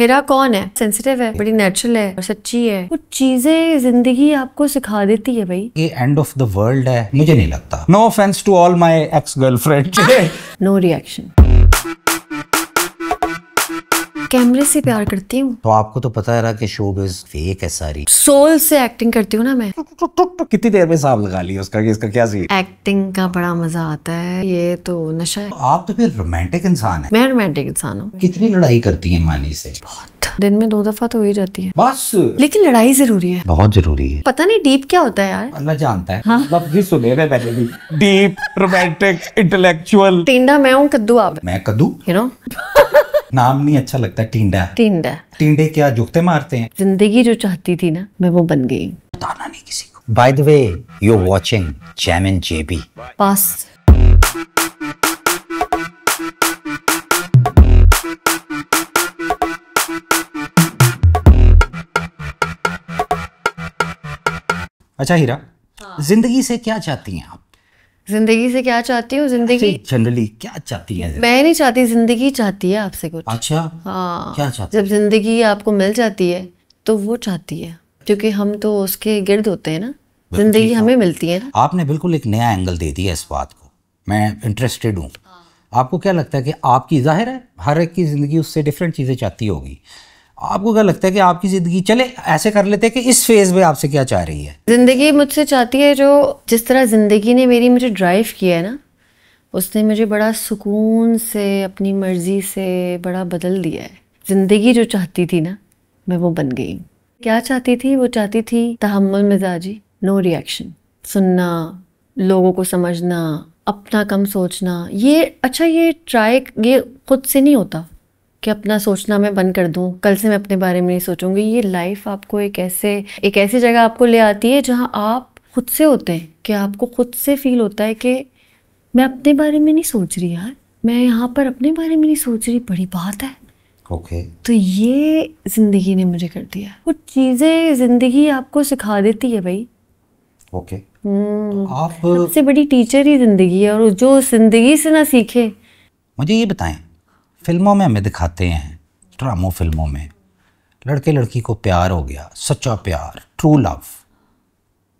हिरा कौन है? सेंसिटिव है, बड़ी नेचुरल है और सच्ची है। कुछ चीजें जिंदगी आपको सिखा देती है भाई। ये एंड ऑफ द वर्ल्ड है, मुझे नहीं लगता। No offence to all my ex girlfriend. No reaction. कैमरे से प्यार करती हूँ। तो आपको तो पता है ना कि शोबिज़ फेक है सारी। सोल से एक्टिंग करती हूँ ना मैं। कितनी देर में हिसाब लगा लिया उसका कि इसका क्या सीन? एक्टिंग का बड़ा मजा आता है, ये तो नशा है। आप तो फिर रोमांटिक इंसान है। मैं रोमांटिक इंसान हूँ। कितनी लड़ाई करती है मानी से? बहुत। दिन में 2 दफा तो हो ही जाती है बस। लेकिन लड़ाई जरूरी है, बहुत जरूरी है। पता नहीं डीप क्या होता है यार, अल्लाह जानता है। मतलब भी सुने हुए मैंने भी। Deep, romantic, intellectual. टिंडा मैं हूँ, कद्दू आप। मैं कद्दू। यू नो नाम नहीं अच्छा लगता। टिंडा। टिंडा। टिंडे क्या जुगते मारते हैं? जिंदगी जो चाहती थी ना मैं वो बन गई। बताना नहीं किसी को। By the way you are watching Jam and JB. पास। अच्छा हीरा, जिंदगी से क्या चाहती हैं आप? जिंदगी से क्या चाहती हूँ? जिंदगी जनरली क्या चाहती हैं? मैं नहीं चाहती, जिंदगी चाहती है आपसे कुछ। अच्छा। हाँ, क्या चाहती? जब जिंदगी आपको मिल जाती है तो वो चाहती है, क्योंकि हम तो उसके गिर्द होते हैं ना, जिंदगी हमें मिलती है ना। आपने बिल्कुल एक नया एंगल दे दिया इस बात को, मैं इंटरेस्टेड हूँ। आपको क्या लगता है कि आपकी, जाहिर है हर एक की ज़िंदगी उससे डिफरेंट चीज़ें चाहती होगी, आपको क्या लगता है कि आपकी ज़िंदगी, चले ऐसे कर लेते हैं कि इस फेज़ में आपसे क्या चाह रही है? जिंदगी मुझसे चाहती है जो जिस तरह जिंदगी ने मुझे ड्राइव किया है ना, उसने मुझे बड़ा सुकून से अपनी मर्जी से बड़ा बदल दिया है। जिंदगी जो चाहती थी ना मैं वो बन गई। क्या चाहती थी? वो चाहती थी तहम्मुल मिजाजी, नो रिएक्शन, सुनना, लोगों को समझना, अपना कम सोचना। ये अच्छा, ये खुद से नहीं होता कि अपना सोचना मैं बंद कर दूं, कल से मैं अपने बारे में नहीं सोचूंगी। ये लाइफ आपको एक ऐसी जगह आपको ले आती है जहां आप खुद से होते हैं, कि आपको खुद से फील होता है कि मैं अपने बारे में नहीं सोच रही यार, मैं यहाँ पर अपने बारे में नहीं सोच रही, बड़ी बात है। ओके। तो ये जिंदगी ने मुझे कर दिया। कुछ चीजें जिंदगी आपको सिखा देती है भाई। ओके। आप सबसे बड़ी टीचर ही जिंदगी है, और जो जिंदगी से ना सीखे। मुझे ये बताएं, फिल्मों में हमें दिखाते हैं, ड्रामों फिल्मों में लड़के लड़की को प्यार हो गया, सच्चा प्यार, ट्रू लव।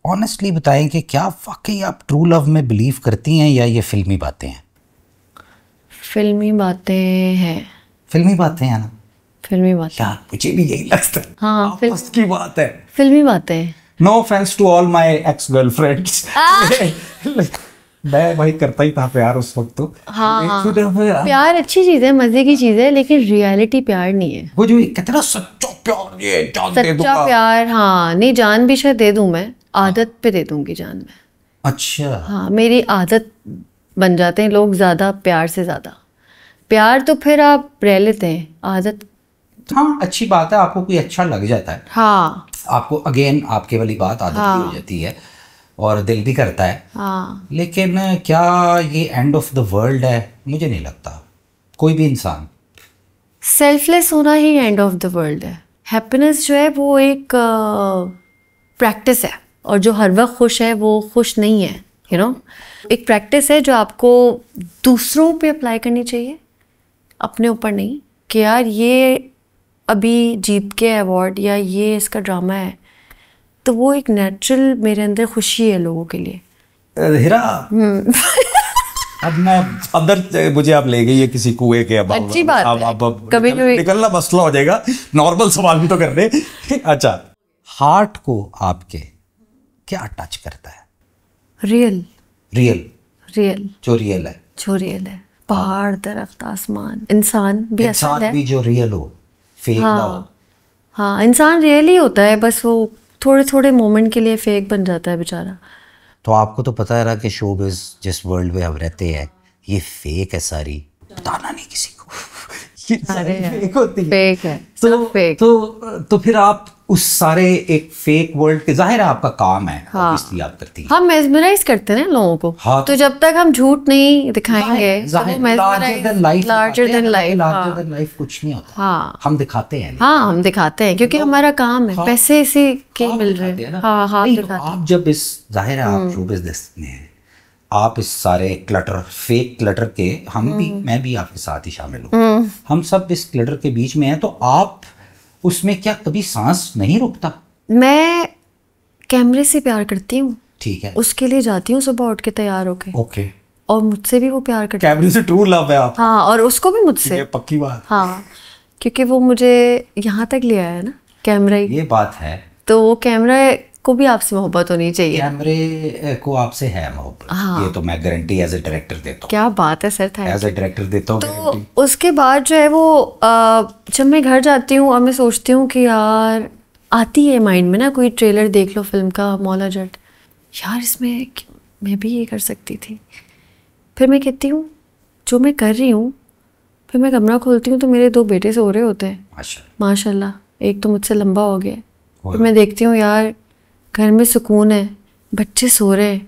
ऑनेस्टली बताएं कि क्या वाकई आप ट्रू लव में बिलीव करती हैं या ये फिल्मी बातें हैं? फिल्मी बातें हैं। फिल्मी बातें हैं ना? फिल्मी बातें। क्या, मुझे भी यही लगता है। हाँ, आपस की बात है। फिल्मी बातें। No offence to all my ex girlfriends. मैं वही करता ही था प्यार उस वक्त तो। हाँ, प्यार अच्छी चीज है, मजे की चीज है, लेकिन रियलिटी प्यार नहीं है। वो जो कहते हैं ना सच्चा प्यार, ये जान दे दूंगा। सच्चा प्यार, हाँ नहीं, जान भी शायद दे दूं मैं, आदत पे दे दूंगी जान में। अच्छा। हाँ, मेरी आदत बन जाते हैं लोग ज्यादा प्यार से ज्यादा। प्यार तो फिर आप रह लेते हैं, आदत। हाँ अच्छी बात है, आपको कोई अच्छा लग जाता है। हाँ, आपको अगेन आपके वाली बात आदत की हो जाती है और दिल भी करता है। हाँ। लेकिन क्या ये एंड ऑफ द वर्ल्ड है? मुझे नहीं लगता। कोई भी इंसान, सेल्फलेस होना ही एंड ऑफ द वर्ल्ड है। हैप्पीनेस जो है वो एक प्रैक्टिस है, और जो हर वक्त खुश है वो खुश नहीं है। यू नो, एक प्रैक्टिस है जो आपको दूसरों पे अप्लाई करनी चाहिए, अपने ऊपर नहीं। कि यार ये अभी जीत के अवार्ड या ये इसका ड्रामा है, तो वो एक नेचुरल मेरे अंदर खुशी है लोगों के लिए। हीरा अब मैं अंदर, मुझे आप ले गई है किसी कुएं के। अब अच्छी बात है। अब कभी निकलना मसला हो जाएगा, नॉर्मल सवाल भी तो करने। अच्छा, हार्ट को आपके क्या टच करता है? रियल। रियल। रियल। जो रियल है। जो रियल है, पहाड़, दरख्त, आसमान, इंसान भी असल है। भी जो रियल हो, फेक ना हो। हाँ, इंसान रियल ही होता है, बस वो थोड़े थोड़े मोमेंट के लिए फेक बन जाता है बेचारा। तो आपको तो पता है ना कि शोबिज़ जिस वर्ल्ड में हम रहते हैं ये फेक है सारी। बताना नहीं किसी को। ये सारी फेक होती है। फेक है, तो फेक। तो फिर आप उस सारे एक फेक वर्ल्ड के, जाहिर है आपका काम है, ऑब्वियसली आप करती हैं। हम मेस्मराइज करते हैं ना लोगों को। हाँ, तो जब तक हम झूठ नहीं दिखाएंगे, लार्जर देन लाइफ कुछ नहीं होता। हाँ, हम दिखाते हैं। हाँ, हम दिखाते हैं क्योंकि हमारा काम है। पैसे इसी के मिल रहे हैं। हाँ, हाँ, आप जब इस, जाहिर है आप शोबिज़ में हैं, आप इस सारे क्लटर, फेक क्लटर के, हम भी, मैं भी आपके साथ ही शामिल हूँ, हम सब इस क्लटर के बीच में हैं, तो आप उसमें क्या कभी सांस नहीं रुकता? मैं कैमरे से प्यार करती हूँ, ठीक है, उसके लिए जाती हूँ सुबह उठ के तैयार होके, ओके, और मुझसे भी वो प्यार करता है। कैमरे से ट्रू लव है आप? हाँ, और उसको भी मुझसे, पक्की बात। हाँ, क्योंकि वो मुझे यहाँ तक ले आया है ना, कैमरा ही। ये बात है, तो वो कैमरा को भी आपसे मोहब्बत होनी चाहिए। कैमरे को आपसे है मोहब्बत, हाँ। ये तो मैं गारंटी एज ए डायरेक्टर देता हूँ। क्या बात है sir, thank as a director देता हूँ तो guarantee। उसके बाद जो है वो जब मैं घर जाती हूँ और मैं सोचती हूँ कि यार, आती है माइंड में ना, कोई ट्रेलर देख लो फिल्म का, मौला जट, यार इसमें मैं भी ये कर सकती थी। फिर मैं कहती हूँ जो मैं कर रही हूँ, फिर मैं कमरा खोलती हूँ तो मेरे 2 बेटे सो रहे होते हैं माशाल्लाह, एक तो मुझसे लंबा हो गया। फिर मैं देखती हूँ यार घर में सुकून है, बच्चे सो रहे हैं,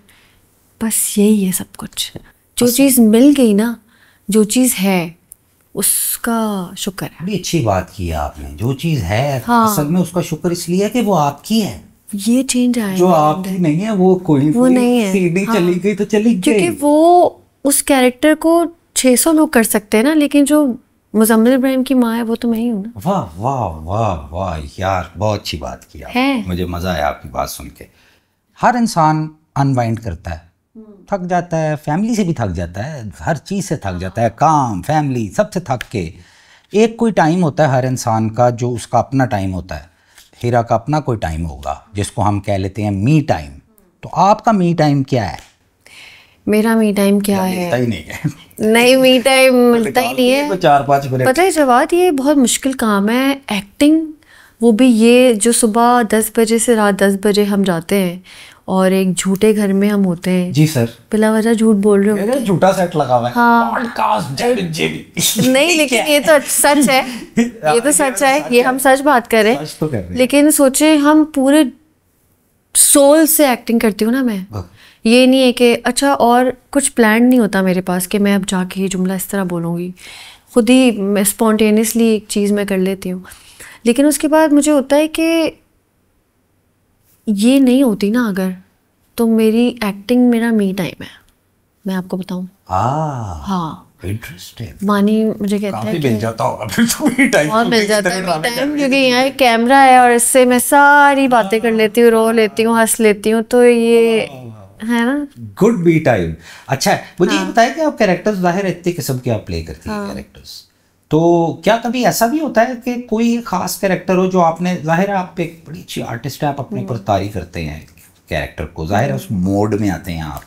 बस यही है सब कुछ। जो चीज़ मिल गई ना, जो चीज़ है, उसका शुक्र है। बड़ी अच्छी बात की है आपने, जो चीज़ है हाँ। असल में उसका शुक्र इसलिए है कि वो आपकी है। ये चेंज आया जो आपकी नहीं है वो कोई वो नहीं है। सीढ़ी हाँ। चली गई तो चली गई, क्योंकि वो उस कैरेक्टर को 600 लोग कर सकते हैं ना, लेकिन जो मुजम्मिल इब्राहिम की माँ है वो तो मैं ही हूँ ना। वाह वाह वाह वाह यार, बहुत अच्छी बात की आपने, है। मुझे मज़ा आया आपकी बात सुन के। हर इंसान अनवाइंड करता है, थक जाता है, फैमिली से भी थक जाता है, हर चीज़ से थक जाता है, काम, फैमिली, सबसे थक के एक कोई टाइम होता है हर इंसान का, जो उसका अपना टाइम होता है। हीरा का अपना कोई टाइम होगा जिसको हम कह लेते हैं मी टाइम। तो आपका मी टाइम क्या है? मेरा मी टाइम क्या है? मिलता ही नहीं है। नहीं, मी टाइम मिलता ही नहीं है। 4-5 मिनट। पता है जवाद, ये बहुत मुश्किल काम है एक्टिंग, वो भी ये जो सुबह 10 बजे से रात 10 बजे हम जाते हैं और एक झूठे घर में हम होते हैं। जी सर। बिला वजह झूठ बोल रहे हो, झूठा सेट लगा हुआ है। हाँ। नहीं, लेकिन ये तो सच है, ये तो सच है, ये हम सच बात कर रहे हैं। लेकिन सोचे हम पूरे सोल से एक्टिंग करती हूँ ना मैं, ये नहीं है कि अच्छा और कुछ प्लान नहीं होता मेरे पास कि मैं अब जाके ये जुमला इस तरह बोलूँगी, खुद ही स्पॉन्टेनियसली एक चीज़ मैं कर लेती हूँ। लेकिन उसके बाद मुझे होता है कि ये नहीं होती ना अगर, तो मेरी एक्टिंग मेरा मी टाइम है, मैं आपको बताऊँ। हाँ, इंटरेस्टिंग। मानी मुझे कहता है मिल जाता होगा फिर तो मी टाइम, और मिल जाता है मी टाइम, क्योंकि यहाँ एक कैमरा है और इससे मैं सारी बातें कर लेती हूँ, रो लेती हूँ, हंस लेती हूँ, तो ये है ना गुड बी टाइम। अच्छा मुझे ये बताया कि आप कैरेक्टर्स, जाहिर है इतने किस्म के आप प्ले करती हैं कैरेक्टर्स, तो क्या कभी ऐसा भी होता है कि कोई खास कैरेक्टर हो जो आपने, जाहिर है आप एक बड़ी अच्छी आर्टिस्ट है, आप अपने ऊपर तारीफ करते हैं कैरेक्टर को, जाहिर है उस मोड में आते हैं आप,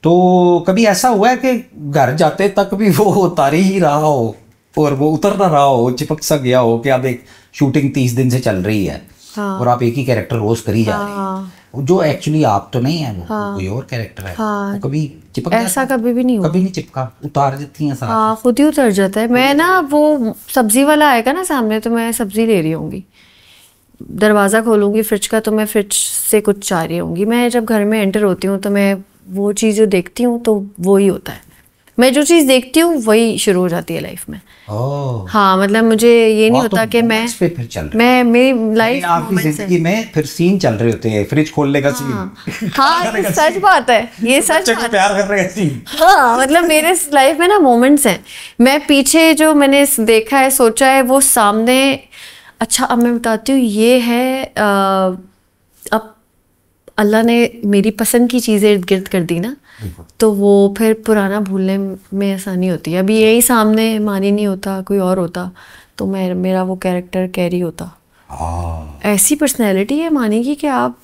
तो कभी ऐसा हुआ है कि घर जाते तक भी वो उतार ही रहा हो और वो उतर ना रहा हो, चिपक सा गया हो कि अब एक शूटिंग 30 दिन से चल रही है और आप एक ही कैरेक्टर रोज करी जा रही हैं, जो एक्चुअली आप तो नहीं है, वो कोई और कैरेक्टर है, तो कभी चिपक ऐसा कभी भी नहीं हुआ, कभी नहीं चिपका, उतार देती हैं सारा? हाँ, खुद ही उतर जाता है। मैं ना, वो सब्जी वाला आएगा ना सामने, तो मैं सब्जी ले रही होंगी, दरवाज़ा खोलूंगी फ्रिज का तो मैं फ्रिज से कुछ चाह रही होंगी। मैं जब घर में एंटर होती हूँ तो मैं वो चीज़ जो देखती हूँ तो वो ही होता है, मैं जो चीज़ देखती हूँ वही शुरू हो जाती है लाइफ में। हाँ, मतलब मुझे ये नहीं होता कि मैं मेरी लाइफ आपकी जिंदगी में फिर सीन चल रहे होते हैं, फ्रिज खोलने का सीन। हाँ, सच बात है, ये सच बात है, प्यार कर रहे हैं सीन। हाँ, मतलब मेरे लाइफ में ना मोमेंट्स हैं, मैं पीछे जो मैंने देखा है, सोचा है, वो सामने। अच्छा, अब मैं बताती हूँ, ये है अब अल्लाह ने मेरी पसंद की चीज़ें इर्द गिर्द कर दी ना, तो वो फिर पुराना भूलने में आसानी होती है। अभी यही सामने मानी नहीं होता, कोई और होता तो मेरा वो कैरेक्टर कैरी होता। ऐसी पर्सनैलिटी है मानी की कि आप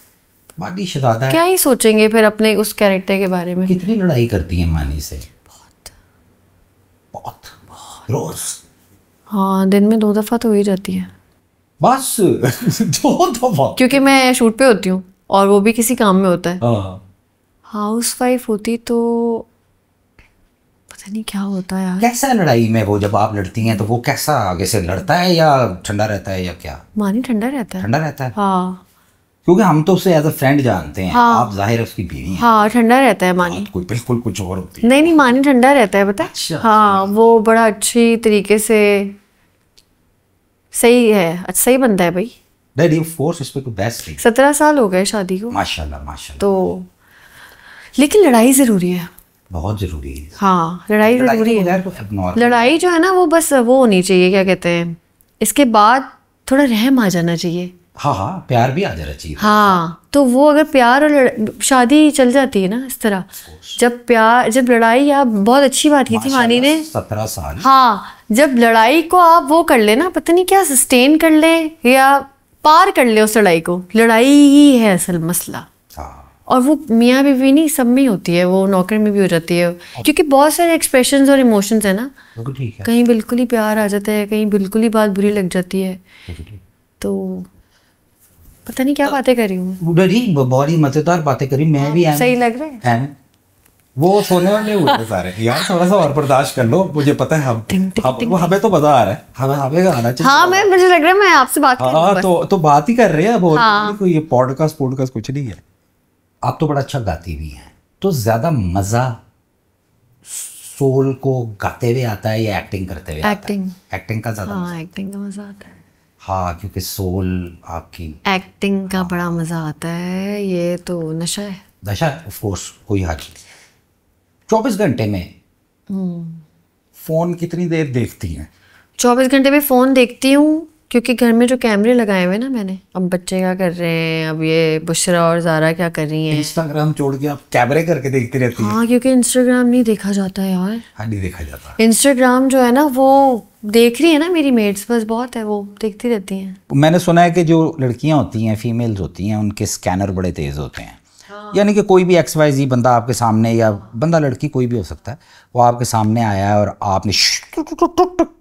क्या ही सोचेंगे फिर अपने उस कैरेक्टर के बारे में। कितनी लड़ाई करती है मानी से? बहुत रोज? हाँ, दिन में 2 दफ़ा तो हो ही जाती है बस। 2 दफ़ा? क्योंकि मैं शूट पे होती हूँ और वो भी किसी काम में होता है। हाउस वाइफ होती तो पता नहीं क्या होता है यार। कैसा लड़ाई में वो जब आप लड़ती हैं तो वो कैसा आगे से लड़ता है या ठंडा रहता है या क्या? मानी ठंडा रहता है। ठंडा रहता है? हाँ, क्योंकि हम तो उसे एज अ फ्रेंड जानते हैं। हाँ, आप जाहिर है उसकी बीवी हैं। हाँ, ठंडा रहता है मानी। कोई बिल्कुल कुछ और होती है। नहीं, मानी ठंडा रहता है, पता है। अच्छा, हाँ, वो बड़ा अच्छी तरीके से सही है, अच्छा सही बनता है भाई। डैडी फोर्स इस पे कोई बेस्ट नहीं। 17 साल हो गए शादी को। माशाल्लाह माशाल्लाह। तो लेकिन लड़ाई ज़रूरी है। बहुत जरूरी है। हाँ, लड़ाई जरूरी है। लड़ाई जो है ना वो बस वो होनी चाहिए, क्या कहते हैं, इसके बाद थोड़ा रहम आ जाना चाहिए। हाँ हाँ, प्यार भी आ जाना चाहिए। हाँ, तो वो अगर प्यार और शादी चल जाती है ना इस तरह, जब लड़ाई, आप बहुत अच्छी बात की थी वानी ने, 17 साल। हाँ, जब लड़ाई को आप वो कर ले ना, पता नहीं क्या सस्टेन कर ले या पार कर ले उस लड़ाई को, लड़ाई ही है असल मसला। और वो मियाँ बीवी नहीं, सब में ही होती है, वो नौकर में भी हो जाती है, क्योंकि बहुत सारे एक्सप्रेशंस और इमोशंस है ना, कहीं बिल्कुल ही प्यार आ जाता है, कहीं बिल्कुल ही बात बुरी लग जाती है, तो पता नहीं क्या बातें कर रही हूँ। बहुत ही मजेदार बातें करी, मैं भी सही लग रहा है। वो सोने वाले हुए सारे यार, थोड़ा सा और बर्दाश्त कर लो, मुझे पता है हमें तो मजा आ रहा है, हमें आना चाहिए। हाँ, मुझे लग रहा है मैं आपसे बात कर रही हूँ, तो बात ही कर रहे हैं अब, कोई ये पॉडकास्ट कुछ नहीं है। आप तो बड़ा अच्छा गाती भी हैं, तो ज्यादा मजा सोल को गाते हुए आता है या एक्टिंग करते हुए? एक्टिंग का ज्यादा। हाँ, एक्टिंग का मजा आता है। हाँ, क्योंकि सोल आपकी एक्टिंग का बड़ा मजा आता है, ये तो नशा है। नशा ऑफ कोर्स, कोई हद नहीं। 24 घंटे में फोन कितनी देर देखती हैं? 24 घंटे में फोन देखती हूँ, क्योंकि घर में जो कैमरे लगाए हुए ना मैंने, अब बच्चे क्या कर रहे हैं, अब ये बुशरा और ज़ारा क्या कर रही हैं। इंस्टाग्राम छोड़ के आप कैमरे करके देखती रहती हैं? हाँ, क्योंकि इंस्टाग्राम नहीं देखा जाता है यार। हाँ, नहीं देखा जाता। इंस्टाग्राम जो है ना, वो देख रही है ना मेरी मेट्स, बस बहुत है, वो देखती रहती हैं। मैंने सुना है कि जो लड़कियां होती हैं, फीमेल्स होती हैं, उनके स्कैनर बड़े तेज़ होते हैं। यानी कि कोई भी XYZ बंदा आपके सामने, या बंदा लड़की कोई भी हो सकता है, वो आपके सामने आया है और आपने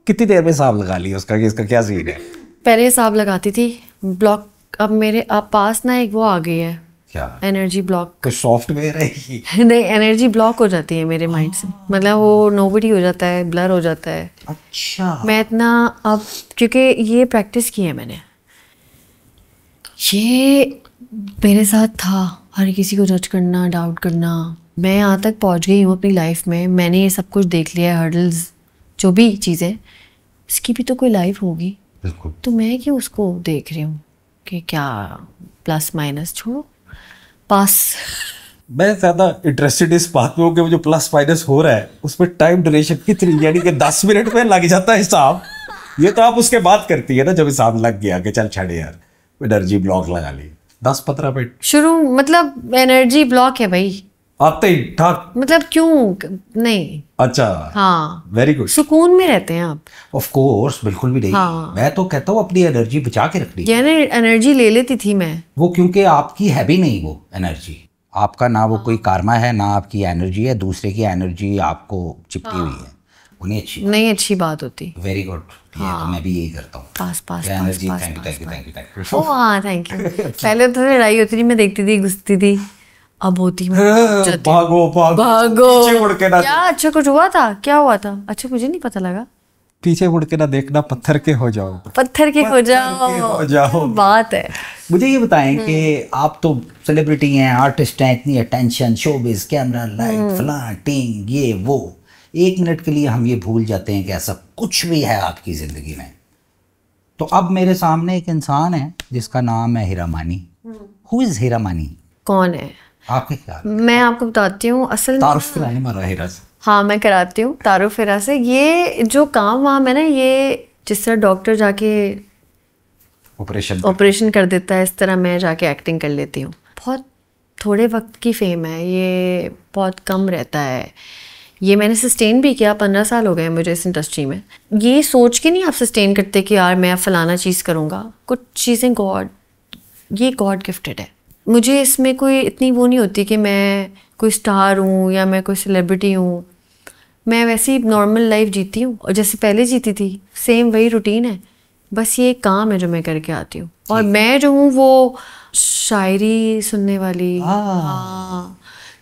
कितनी देर में हिसाब लगा लिया उसका कि इसका क्या सीन है? पहले हिसाब लगाती थी, ब्लॉक, अब मेरे पास ना एक वो आ गई है, क्या? Energy block. कोई सॉफ्टवेयर है ही? नहीं, एनर्जी ब्लॉक हो जाती है मेरे माइंड से, मतलब वो नोबडी हो जाता है, ब्लर हो जाता है। अच्छा। मैं इतना अब, क्योंकि ये प्रैक्टिस की है मैंने, ये मेरे साथ था, हर किसी को जज करना, डाउट करना। मैं यहाँ तक पहुँच गई हूँ अपनी लाइफ में, मैंने ये सब कुछ देख लिया है, हर्डल्स, जो भी चीज़ें, इसकी भी तो कोई लाइफ होगी। बिल्कुल। तो मैं क्यों उसको देख रही हूँ कि क्या प्लस माइनस, छोड़ो पास। मैं ज़्यादा इंटरेस्टेड इस बात में हूँ कि वो जो प्लस माइनस हो रहा है उसमें टाइम ड्यूरेशन कितनी, यानी कि 10 मिनट में लग जाता है हिसाब। ये तो आप उसके बाद करती है ना, जब हिसाब लग गया कि चल छड़े यार, एनर्जी ब्लॉक लगा ली, 10-15 मिनट शुरू, मतलब एनर्जी ब्लॉक है भाई, आते ही ठाक। मतलब क्यों नहीं? अच्छा, हाँ, वेरी गुड। सुकून में रहते हैं आप। ऑफ कोर्स, बिल्कुल भी नहीं। हाँ। मैं तो कहता हूँ अपनी एनर्जी बचा के रखनी। यानी एनर्जी ले लेती थी मैं वो, क्योंकि आपकी है भी नहीं वो एनर्जी, आपका ना वो कोई कारमा है, ना आपकी एनर्जी है, दूसरे की एनर्जी आपको चिपकी हुई है, वो नहीं अच्छी बात होती। Very good. तो मैं भी यही करता हूँ। पास एनर्जी, थैंक यू। ओ हाँ, थैंक यू। पहले तो लड़ाई होती थी, मैं देखती थी, गुस्ती थी, अब होती भागो पीछे मुड़ के ना। क्या अच्छा कुछ हुआ था? क्या हुआ था? अच्छा, मुझे नहीं पता लगा। पीछे मुड़ के ना देखना, पत्थर के हो जाओ, पत्थर के हो जाओ। बात है। मुझे ये बताएं कि आप तो सेलिब्रिटी हैं, आर्टिस्ट हैं, इतनी अटेंशन, शोबिज, कैमरा, लाइट, फलां टिंग, ये वो, 1 मिनट के लिए हम ये भूल जाते हैं कि ऐसा कुछ भी है आपकी जिंदगी में। तो अब मेरे सामने एक इंसान है जिसका नाम है हीरा मानी। हु इज हीरा मानी? कौन है आपके ख्याल? मैं आपको बताती हूँ असल में। तारुफ कराने मारा हीरा से। हाँ, मैं कराती हूँ तारुफ हीरा से। ये जो काम वहाँ में ना, ये जिस तरह डॉक्टर जाके ऑपरेशन कर देता है, इस तरह मैं जाके एक्टिंग कर लेती हूँ। बहुत थोड़े वक्त की फेम है, ये बहुत कम रहता है। ये मैंने सस्टेन भी किया, 15 साल हो गए मुझे इस इंडस्ट्री में। ये सोच के नहीं आप सस्टेन करते कि यार मैं फलाना चीज़ करूँगा। कुछ चीज़ें ये गॉड गिफ्टेड है। मुझे इसमें कोई इतनी वो नहीं होती कि मैं कोई स्टार हूँ या मैं कोई सेलिब्रिटी हूँ। मैं वैसी नॉर्मल लाइफ जीती हूँ और जैसे पहले जीती थी, सेम वही रूटीन है। बस ये एक काम है जो मैं करके आती हूँ। और मैं जो हूँ वो शायरी सुनने वाली। हाँ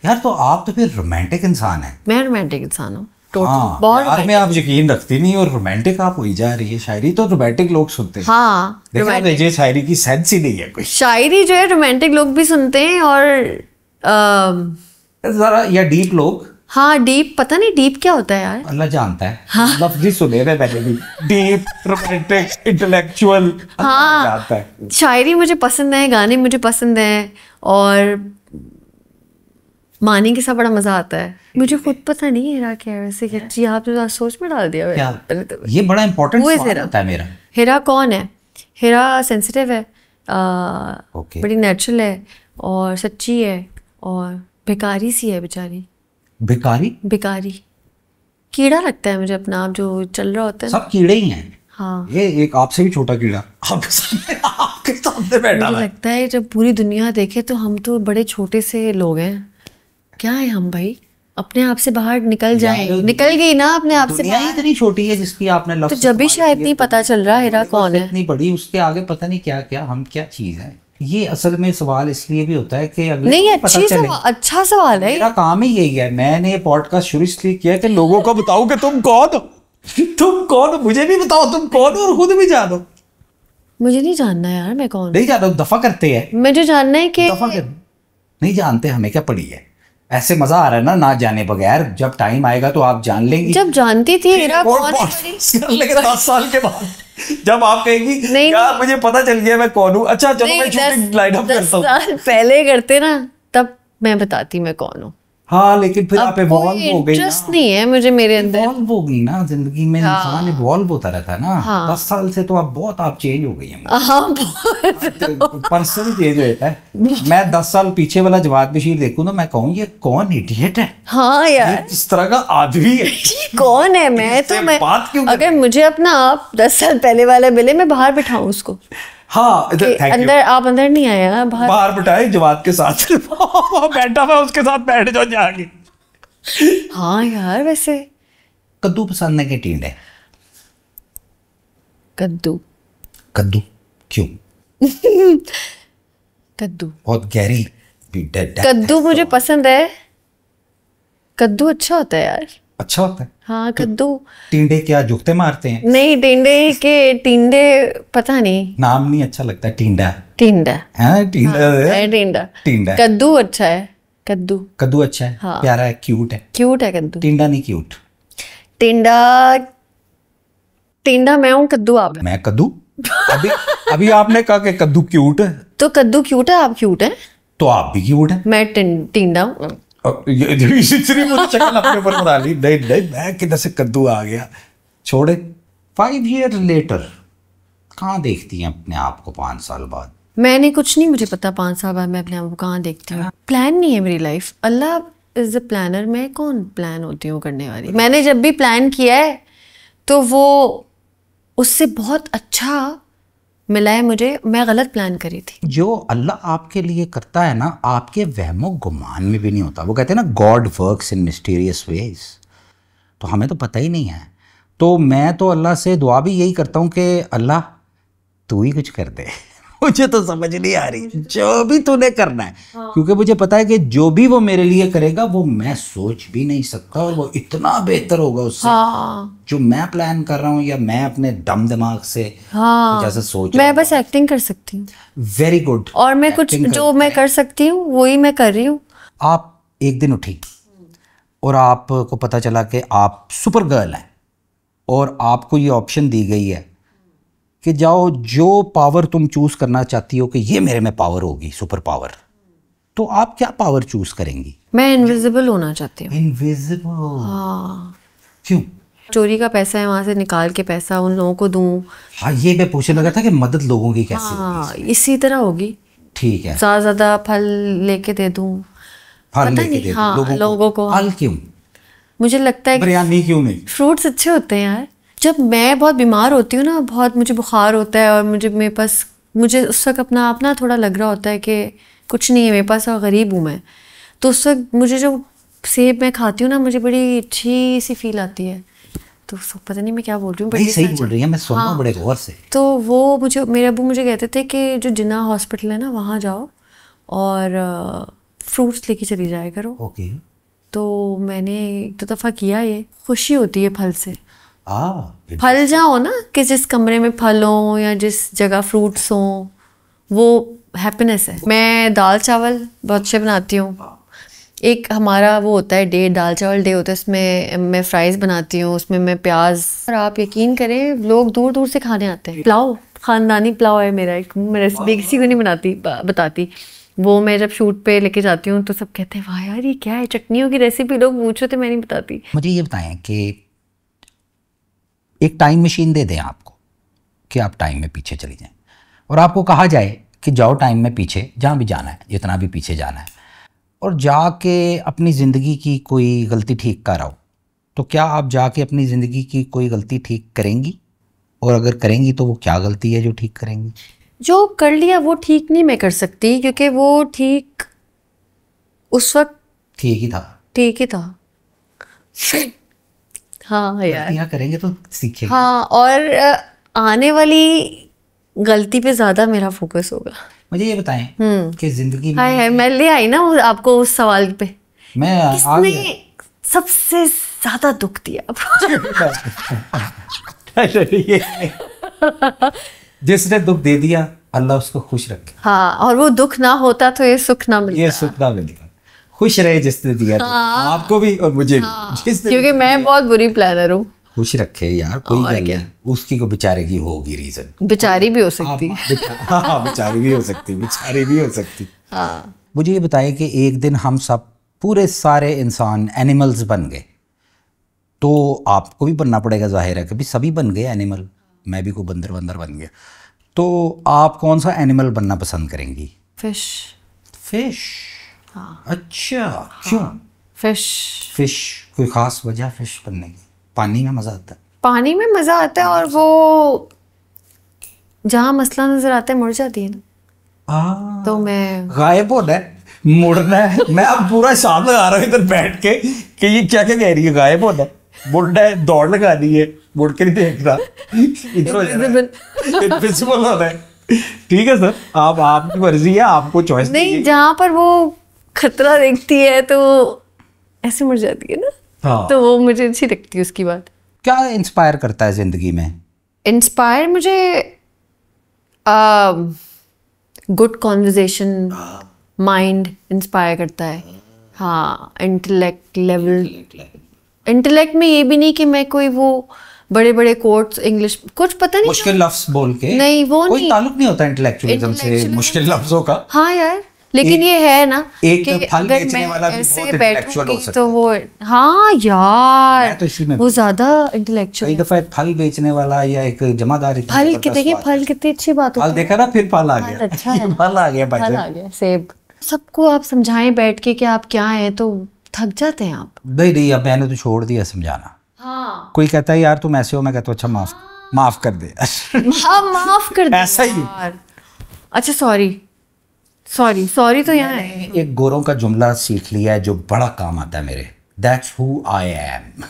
यार, तो आप तो फिर रोमांटिक इंसान हैं। मैं रोमांटिक इंसान हूँ। यार में आप यकीन रखती नहीं और रोमांटिक आप हो ही जा रही है। शायरी तो रोमांटिक लोग सुनते हैं। हाँ, देखा, शायरी की सेंस ही नहीं है कोई। शायरी जो है रोमांटिक लोग भी सुनते हैं और जरा या डीप लोग। हाँ, डीप, पता नहीं डीप क्या होता है यार, अल्लाह जानता है। हाँ? लफ्ज़ ही सुने थे मैंने भी, डीप, रोमांटिक, इंटेलेक्चुअल। हाँ, जानता है। शायरी मुझे पसंद है, गाने मुझे पसंद हैं और मानी के साथ बड़ा मजा आता है। मुझे खुद पता नहीं हिरा क्या है वैसे। जी आपने तो सोच में डाल दिया क्या ये बड़ा इंपॉर्टेंट सवाल होता है मेरा। हिरा कौन है? हिरा सेंसिटिव है, ओके। बड़ी नेचुरल है और सच्ची है और भिकारी सी है बेचारी। भिकारी? भिकारी कीड़ा लगता है मुझे अपना आप जो चल रहा होता है। सब कीड़े ही हैं। हाँ, ये एक आपसे भी छोटा कीड़ा आपके सामने बैठा मुझे है। लगता है जब पूरी दुनिया देखे तो हम तो बड़े छोटे से लोग हैं। क्या है हम भाई? अपने आप से बाहर निकल जाए। निकल गई ना अपने आप से दुनिया ही इतनी छोटी है जिसकी आपने लफ्ज तो जब भी शायद नहीं पता चल रहा हिरा कौन है। इतनी बड़ी, उसके आगे पता नहीं क्या क्या हम क्या चीज है। ये असल में सवाल इसलिए भी होता है कि अगले नहीं, को पता चले। अच्छा सवाल है। मेरा काम ही यही है। मैंने ये पॉडकास्ट शुरू इसलिए किया है कि लोगों को बताओ कि तुम कौन हो, तुम कौन हो, मुझे भी बताओ तुम कौन हो और खुद भी जानो। मुझे नहीं जानना यार मैं कौन। नहीं जानो, दफा करते हैं। मुझे जानना है कि दफा कर नहीं जानते, हमें क्या पड़ी है। ऐसे मजा आ रहा है ना जाने बगैर। जब टाइम आएगा तो आप जान लेंगी। जब जानती थी हिरा कौन है कर लेंगे 10 साल के बाद जब आप कहेंगी नहीं, यार मुझे पता चल गया मैं कौन हूँ। अच्छा चलो मैं शूटिंग लाइन अप करता हूँ। 10 साल पहले करते ना तब मैं बताती मैं कौन हूँ। हाँ, लेकिन फिर आप इवॉल्व हो गई ना। इंटरेस्ट नहीं है मुझे मेरे अंदर। इवॉल्व हो गई ना जिंदगी में। इंसान इवॉल्व होता रहता है ना। हाँ। 10 साल से तो आप चेंज हो गई हैं। हाँ पर्सन चेंज होता है। मैं 10 साल पीछे वाला जवाद बशीर देखूं ना, मैं कहूँ ये कौन इडियट है, हाँ यार इस तरह का आदमी है। कौन है मैं तो मैं बात क्यों अगर मुझे अपना आप 10 साल पहले वाला मिले मैं बाहर बिठाऊं उसको। हाँ अंदर आप अंदर नहीं आया बाहर बाहर बिठाए जवाद के साथ बैठा मैं उसके साथ बैठ जाओ जाके। हाँ यार वैसे कद्दू पसंद है कि टिंडे? कद्दू। कद्दू क्यों? कद्दू बहुत गहरी कद्दू मुझे पसंद है। कद्दू अच्छा होता है यार। अच्छा होता है। हाँ कद्दू। टिंडे क्या जुगते मारते हैं? नहीं टिंडे पता नहीं, नाम नहीं अच्छा लगता। टिंडा टिंडा है। टिंडा है टिंडा। टिंडा। कद्दू अच्छा है। कद्दू कद्दू अच्छा है। हाँ। प्यारा है, क्यूट है। क्यूट है कद्दू। टिंडा नहीं क्यूट। टिंडा टिंडा मैं हूँ, कद्दू आप है। मैं कद्दू? अभी अभी आपने कहा कि कद्दू क्यूट है तो कद्दू क्यूट है, आप क्यूट है। तो आप भी क्यूट है। मैं टिंडा हूँ। इतनी मुझे शक्ल अपने ऊपर बना ली। नहीं नहीं मैं किधर से कद्दू आ गया, छोड़े। 5 years later कहाँ देखती हैं अपने आप को 5 साल बाद? मैंने कुछ नहीं, मुझे पता 5 साल बाद मैं अपने आप को कहाँ देखती हूँ। प्लान नहीं है मेरी लाइफ। अल्लाह इज द प्लानर। मैं कौन प्लान होती हूँ करने वाली। मैंने जब भी प्लान किया है तो वो उससे बहुत अच्छा मिला है मुझे। मैं गलत प्लान करी थी। जो अल्लाह आपके लिए करता है ना, आपके वहमो गुमान में भी नहीं होता। वो कहते हैं ना God works in mysterious ways. तो हमें तो पता ही नहीं है। तो मैं तो अल्लाह से दुआ भी यही करता हूँ कि अल्लाह तू ही कुछ कर दे। मुझे तो समझ नहीं आ रही जो भी तूने करना है। क्योंकि मुझे पता है कि जो भी वो मेरे लिए करेगा वो मैं सोच भी नहीं सकता और वो इतना बेहतर होगा उससे। हाँ जो मैं प्लान कर रहा हूँ या मैं अपने दम दिमाग से हाँ जैसे सोच मैं बस एक्टिंग कर सकती हूँ। Very good. और मैं कुछ जो मैं कर सकती हूँ वही मैं कर रही हूँ। आप एक दिन उठी और आपको पता चला कि आप सुपर गर्ल हैं और आपको ये ऑप्शन दी गई है कि जाओ जो पावर तुम चूज करना चाहती हो कि ये मेरे में पावर होगी, सुपर पावर, तो आप क्या पावर चूज करेंगी? मैं इनविजिबल होना चाहती हूँ। इनविजिबल? हाँ। क्यों? चोरी का पैसा है वहां से निकाल के पैसा उन लोगों को दूं। हाँ, ये मैं पूछने लगा था कि मदद लोगों की कैसे हाँ इसी तरह होगी। ठीक है। ज्यादा फल लेके दे दूं। फल पता लेके नहीं, दे दो हाँ, लोगों को। फल क्यों? मुझे लगता है बिरयानी क्यों नहीं? फ्रूट्स अच्छे होते हैं यार। जब मैं बहुत बीमार होती हूँ ना, बहुत मुझे बुखार होता है और मेरे पास मुझे उस वक्त अपना आप ना थोड़ा लग रहा होता है कि कुछ नहीं है मेरे पास और गरीब हूँ मैं, तो उस वक्त मुझे जो सेब मैं खाती हूँ ना मुझे बड़ी अच्छी सी फील आती है। तो पता नहीं मैं क्या बोल रही हूँ, सही बोल रही है, मैं सुन रहा हूँ बड़े गौर से। तो वो मुझे मेरे अब्बू मुझे कहते थे कि जो जिन्ना हॉस्पिटल है ना वहाँ जाओ और फ्रूट्स लेके चली जाया करो। ओके। तो मैंने एक दो दफ़ा किया, ये खुशी होती है फल से। फल जाओ ना कि जिस कमरे में फल हो या जिस जगह फ्रूट्स हो वो हैप्पीनेस है। मैं दाल चावल बहुत अच्छे बनाती हूँ। एक हमारा वो होता है डे, दाल चावल डे होता है, उसमें मैं फ्राइज़ बनाती हूँ, उसमें मैं प्याज, और आप यकीन करें लोग दूर दूर से खाने आते हैं। पुलाव, ख़ानदानी पुलाव है मेरा, एक मैं रेसिपी किसी को नहीं बताती। वो मैं जब शूट पे लेके जाती हूँ तो सब कहते हैं वाह यार ये क्या है, चटनियों की रेसिपी लोग पूछ रहे थे, मैं नहीं बताती। मुझे ये बताएं कि एक टाइम मशीन दे दें आपको कि आप टाइम में पीछे चली जाएं और आपको कहा जाए कि जाओ टाइम में पीछे जहाँ भी जाना है, जितना भी पीछे जाना है, और जाके अपनी ज़िंदगी की कोई गलती ठीक कर आओ, तो क्या आप जाके अपनी ज़िंदगी की कोई गलती ठीक करेंगी? और अगर करेंगी तो वो क्या गलती है जो ठीक करेंगी? जो कर लिया वो ठीक नहीं मैं कर सकती, क्योंकि वो ठीक उस वक्त ठीक ही था। ठीक ही था। हाँ यार, गलतियाँ करेंगे तो सीखेंगे। हाँ, और आने वाली गलती पे ज्यादा मेरा फोकस होगा। मुझे ये बताएं कि ज़िंदगी में हाय हाय, मैं ले आई ना आपको उस सवाल पे, मैं आ किसने गया। सबसे ज्यादा दुख दिया आपको? जिसने दुख दे दिया अल्लाह उसको खुश रखे। हाँ, और वो दुख ना होता तो ये सुख ना मिलता। ये सुख ना मिलेगा। खुश रहे जिसने दिया, आपको भी और मुझे भी। जिसने क्योंकि मैं बहुत बुरी प्लानर हूँ। खुश रखे यार, कोई गल नहीं। उसकी को बेचारे की होगी रीजन। बेचारी भी हो सकती। हाँ, बेचारी भी हो सकती, बेचारी भी हो सकती। हाँ, मुझे ये बताएं कि एक दिन हम सब पूरे सारे इंसान एनिमल्स बन गए, तो आपको भी बनना पड़ेगा, जाहिर है कभी सभी बन गए एनिमल, मैं भी कोई बंदर बंदर बन गया, तो आप कौन सा एनिमल बनना पसंद करेंगी? फिश। फिश? हाँ। अच्छा, क्यों फिश? फिश कोई खास वजह फिश बनने की? पानी में मजा आता है। पानी में मजा आता है, और वो जहाँ मसला नजर आता है मुड़ जाती है ना, तो मैं गायब होना है, मुड़ना है। मैं अब पूरा हिसाब लगा रहा हूँ इधर बैठ के कि ये क्या क्या कह रही है। गायब होना है, मुड़ना है, दौड़ लगानी है, मुड़ के नहीं देखना, इधर हो जाना है, इनविजिबल होना है। ठीक है सर, आप आपकी मर्जी है, आपको चॉइस नहीं, जहाँ पर वो खतरा देखती है तो ऐसे मुड़ जाती है ना। हाँ। तो वो मुझे अच्छी लगती है उसकी बात। क्या इंस्पायर करता है जिंदगी में? इंस्पायर मुझे गुड कॉन्वर्जेशन, माइंड इंस्पायर करता है। हाँ, इंटेलेक्ट लेवल, इंटेलेक्ट में ये भी नहीं कि मैं कोई वो बड़े बड़े कोट्स इंग्लिश कुछ पता नहीं, मुश्किल लफ्ज बोल के नहीं, वो कोई नहीं। ताल्लुक नहीं होता इंटेलेक्चुअलिज्म से मुश्किल लफ्जों का। हाँ यार, लेकिन ये है ना एक कि फल अगर बेचने मैं वाला भी ऐसे बहुत intellectual हो बैठूंगी सकता तो वो, हाँ यार, मैं तो इसी में वो ज्यादा इंटेलेक्चुअल। कई दफा एक फल बेचने वाला या एक जमादार इतना फल जबरदस्त देखिए, बात फल है। कितनी अच्छी बात फल होती है। देखा ना, फिर फल आ गया। अच्छा है। फल आ गया भाई फल साहब। आ गया, सेब। सबको आप समझाएं बैठ के कि आप क्या हैं तो थक जाते हैं आप। नहीं नहीं, अब मैंने तो छोड़ दिया समझाना। हाँ, कोई कहता है यार तुम ऐसे हो, मैं कहता हूँ अच्छा माफ कर दे। हाँ, माफ कर दो ऐसा ही। यार। अच्छा, सॉरी सॉरी सॉरी तो यहाँ है। एक गोरों का जुमला सीख लिया है जो बड़ा काम आता है मेरे, दैट्स हु आई एम।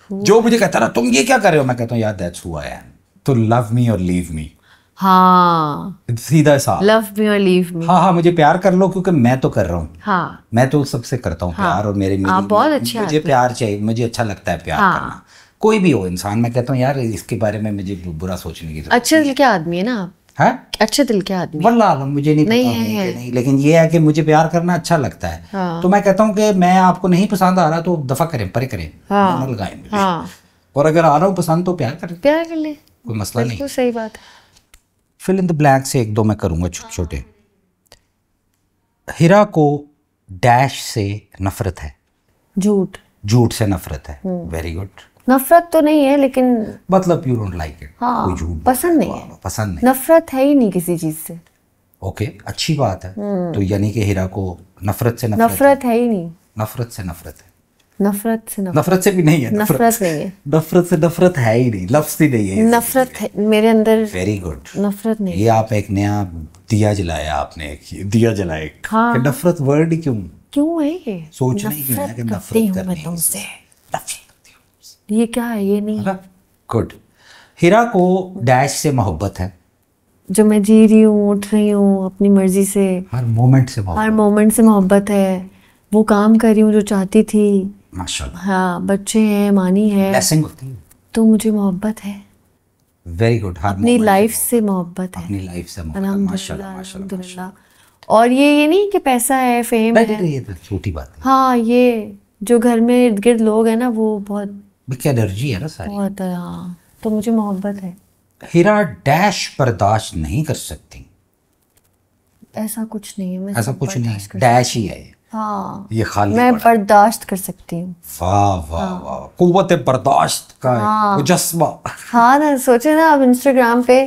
जो मुझे कहता है ना तुम ये क्या कर रहे हो, मैं कहता हूँ यार दैट्स हु आई एम, तो लव मी और लीव मी। हाँ, सीधा सा लव मी और लीव मी। हाँ हाँ, मुझे प्यार कर लो क्योंकि मैं तो कर रहा हूँ। हाँ, मैं तो सबसे करता हूँ प्यार, और मेरे आप बहुत अच्छे मुझे प्यार चाहिए, मुझे अच्छा लगता है प्यार करना। कोई भी हो इंसान, मैं कहता हूँ यार इसके बारे में मुझे बुरा सोचने की जरूरत अच्छे दिल के आदमी है ना आप, है। अच्छे दिल के आदमी। वल्लाह आलम मुझे नहीं पता नहीं है है। कि नहीं, लेकिन ये है कि मुझे प्यार करना अच्छा लगता है। हाँ। तो मैं कहता हूँ कि मैं आपको नहीं पसंद आ रहा तो दफा करें, परे करें, हाँ। ना लगाएं मुझे। हाँ, और अगर आ रहा हूँ पसंद तो प्यार करें, प्यार कर ले, कोई मसला नहीं। बिल्कुल सही बात है। फिल इन द ब्लैंक से एक दो मैं करूँगा छोटे छोटे। हिरा को डैश से नफरत है। झूठ। झूठ से नफरत है। Very good. नफरत तो नहीं है, लेकिन मतलब यू डोंट लाइक इट। हाँ, कोई झूठ पसंद नहीं है। पसंद नहीं। नफरत है ही नहीं किसी चीज से। ओके, अच्छी बात है। तो यानी कि हिरा को नफरत से नफरत है ही नहीं। नफरत से नफरत है। नफरत से नफरत। नफरत से भी नहीं है। नफरत नहीं है। नफरत से नफरत है ही नहीं, लफ्ज ही नहीं है। नफरत है मेरे अंदर। Very good. नफरत नहीं। ये आप एक नया दिया जलाया आपने, दिया जलाए। हाँ, कि नफरत वर्ड क्यों? क्यों है ये? सोचना ही क्यों है कि करती नफरत हूँ मैं करनी तुमसे। ये क्या है? ये नहीं है। गुड। हिरा को डैश से मोहब्बत है। जो मैं जी रही हूँ, उठ रही हूँ अपनी मर्जी से, हर मोमेंट से हर मोहब्बत। मोमेंट से मोहब्बत है। वो काम कर रही हूँ जो चाहती थी। माशाल्लाह, हाँ, बच्चे हैं, मानी है, ब्लेसिंग होती है। तो मुझे मोहब्बत है। Very good. हर अपनी moment लाइफ से मोहब्बत है। अपनी लाइफ से मोहब्बत। माशाल्लाह अल्हम्दुलिल्लाह, माशाल्लाह। अल्हम्दुलिल्लाह। और ये नहीं कि पैसा है, फेम बैठी है। रही है तो छोटी बात है। हाँ, ये जो घर में इर्द गिर्द लोग हैं ना, वो बहुत क्या एनर्जी है ना सारी। बहुत, हाँ, तो मुझे मोहब्बत है। हिरा डैश बर्दाश्त नहीं कर सकती। ऐसा कुछ नहीं है, मैं ऐसा सब कुछ नहीं, बर्दाश्त कर डैश ही है ये। हाँ ये खाली मैं पड़ा। बर्दाश्त कर सकती हूँ। वाह वाह वाह, कुव्वत बर्दाश्त का हाँ। मुजस्मा। हाँ ना, सोचे ना आप इंस्टाग्राम पे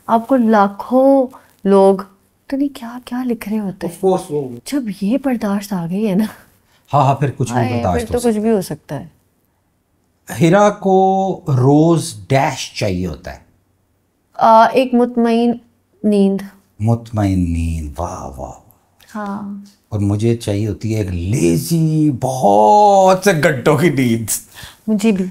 आपको लाखों लोग तो नहीं क्या क्या लिख रहे होते हैं, जब ये बर्दाश्त आ गई है ना, हाँ हाँ, फिर कुछ भी हाय, फिर बर्दाश्त तो हो कुछ भी हो सकता है। सकता है। हीरा को रोज डैश चाहिए होता है। एक मुतमईन नींद। मुतमईन नींद, वाह वाह। हाँ और मुझे चाहिए होती है एक लेजी बहुत से घंटों की नींद। मुझे भी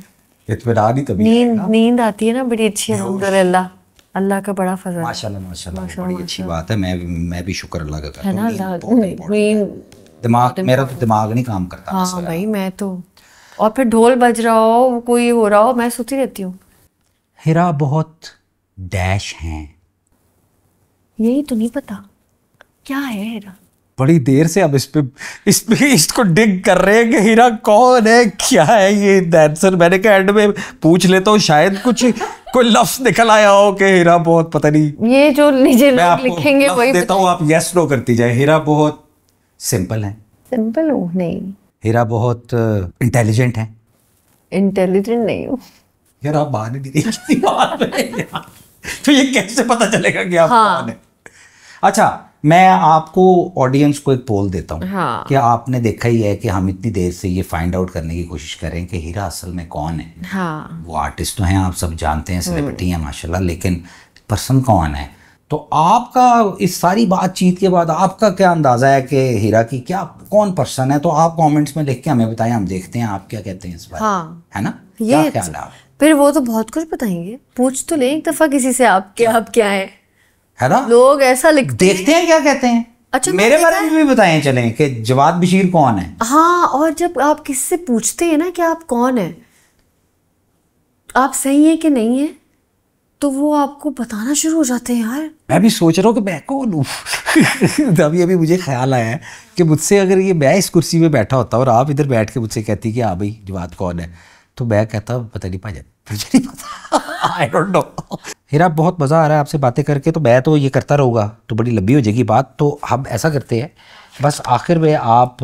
इत्मीनान ही तभी नींद आती है ना, बड़ी अच्छी है, अल्हम्दुलिल्लाह, अल्लाह का बड़ा फजल है। माशाल्लाह माशाल्लाह, बड़ी अच्छी बात है। मैं भी शुक्र अल्लाह का करता है ना, हूँ। नींद। दिमाग मेरा तो दिमाग नहीं काम करता। हाँ भाई मैं तो, और फिर ढोल बज रहा हो, कोई हो रहा हो, मैं सोती रहती हूँ। हीरा बहुत डैश हैं। यही तो नहीं पता क्या है हीरा। बड़ी देर से अब इसको डिग कर रहे हैं कि हीरा कौन है, क्या है ये आंसर। मैंने कहा एंड में पूछ लेता हूँ, शायद कुछ कोई लफ्ज निकल आया हो कि हीरा बहुत, पता नहीं, ये जो नीचे मैं आपको लिखेंगे लफ्ज वही देता हूँ, आप यस नो करती जाए। हीरा बहुत सिंपल है। सिंपल हूँ नहीं, हीरा बहुत इंटेलिजेंट है। इंटेलिजेंट नहीं हूँ। यार आप मान ही नहीं रही बात में यार। तो ये कैसे पता चलेगा कि आप कौन है? अच्छा, मैं आपको ऑडियंस को एक पोल देता हूँ। हाँ। कि आपने देखा ही है कि हम इतनी देर से ये फाइंड आउट करने की कोशिश कर रहे हैं कि हीरा असल में कौन है। हाँ वो आर्टिस्ट तो हैं, आप सब जानते हैं, सेलिब्रिटी हैं माशाल्लाह, लेकिन पर्सन कौन है? तो आपका इस सारी बातचीत के बाद आपका क्या अंदाजा है कि हीरा की क्या कौन पर्सन है? तो आप कमेंट्स में लिख के हमें बताएं, हम देखते हैं आप क्या कहते हैं इस बारे में। हाँ है ना, ये क्या ख्याल है आप? फिर वो तो बहुत कुछ बताएंगे, पूछ तो ले एक दफा किसी से आप क्या है ना, लोग ऐसा लिखते देखते हैं क्या कहते हैं। अच्छा, मेरे बारे में भी बताएं चलें कि जवाद बशीर कौन है। हाँ, और जब आप किसी से पूछते हैं ना कि आप कौन है, आप सही है कि नहीं है, तो वो आपको बताना शुरू हो जाते हैं। यार मैं भी सोच रहा हूँ कि मैं कौन हूँ। अभी मुझे ख्याल आया है कि मुझसे अगर ये मैं इस कुर्सी में बैठा होता और आप इधर बैठ के मुझसे कहती कि हाँ भाई जवाद कौन है, तो मैं कहता पता नहीं भाई, मुझे नहीं पता, आई डोंट नो। हीरा बहुत मज़ा आ रहा है आपसे बातें करके, तो मैं तो ये करता रहूँगा तो बड़ी लंबी हो जाएगी बात। तो हम ऐसा करते हैं, बस आखिर में आप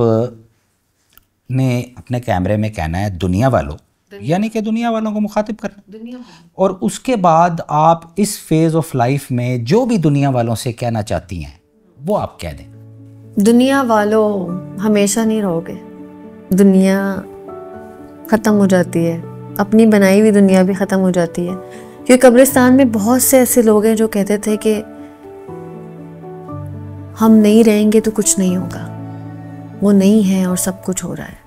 ने अपने कैमरे में कहना है दुनिया वालों, यानी कि दुनिया वालों को मुखातिब करना, और उसके बाद आप इस फेज़ ऑफ लाइफ में जो भी दुनिया वालों से कहना चाहती हैं वो आप कह दें। दुनिया वालों, हमेशा नहीं रहोगे, दुनिया ख़त्म हो जाती है, अपनी बनाई हुई दुनिया भी ख़त्म हो जाती है। क्योंकि कब्रिस्तान में बहुत से ऐसे लोग हैं जो कहते थे कि हम नहीं रहेंगे तो कुछ नहीं होगा, वो नहीं है और सब कुछ हो रहा है।